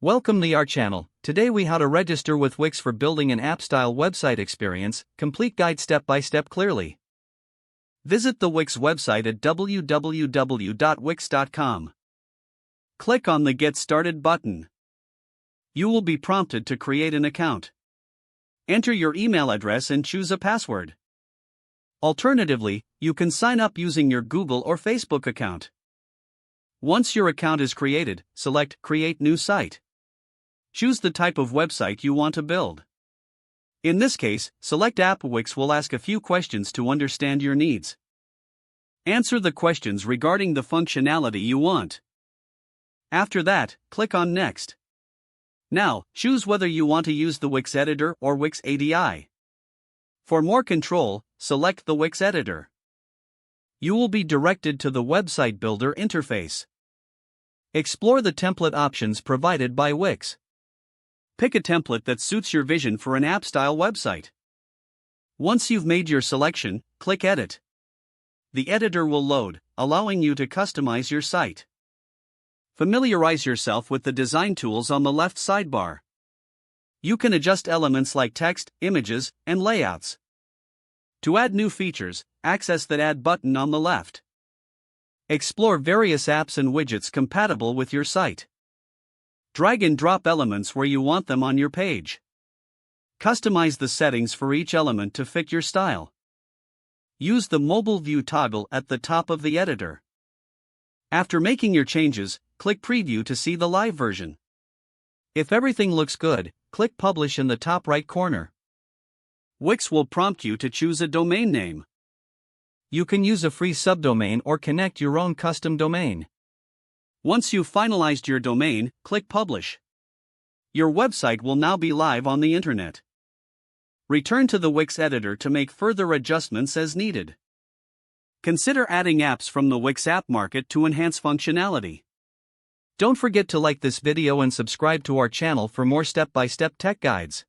Welcome to our channel. Today we how to register with Wix for building an app-style website experience, complete guide step-by-step clearly. Visit the Wix website at www.wix.com. Click on the Get Started button. You will be prompted to create an account. Enter your email address and choose a password. Alternatively, you can sign up using your Google or Facebook account. Once your account is created, select Create New Site. Choose the type of website you want to build. In this case, select App. Wix will ask a few questions to understand your needs. Answer the questions regarding the functionality you want. After that, click on Next. Now, choose whether you want to use the Wix Editor or Wix ADI. For more control, select the Wix Editor. You will be directed to the Website Builder interface. Explore the template options provided by Wix. Pick a template that suits your vision for an app-style website. Once you've made your selection, click Edit. The editor will load, allowing you to customize your site. Familiarize yourself with the design tools on the left sidebar. You can adjust elements like text, images, and layouts. To add new features, access the Add button on the left. Explore various apps and widgets compatible with your site. Drag and drop elements where you want them on your page. Customize the settings for each element to fit your style. Use the Mobile View toggle at the top of the editor. After making your changes, click Preview to see the live version. If everything looks good, click Publish in the top right corner. Wix will prompt you to choose a domain name. You can use a free subdomain or connect your own custom domain. Once you've finalized your domain, click Publish. Your website will now be live on the internet. Return to the Wix editor to make further adjustments as needed. Consider adding apps from the Wix App Market to enhance functionality. Don't forget to like this video and subscribe to our channel for more step-by-step tech guides.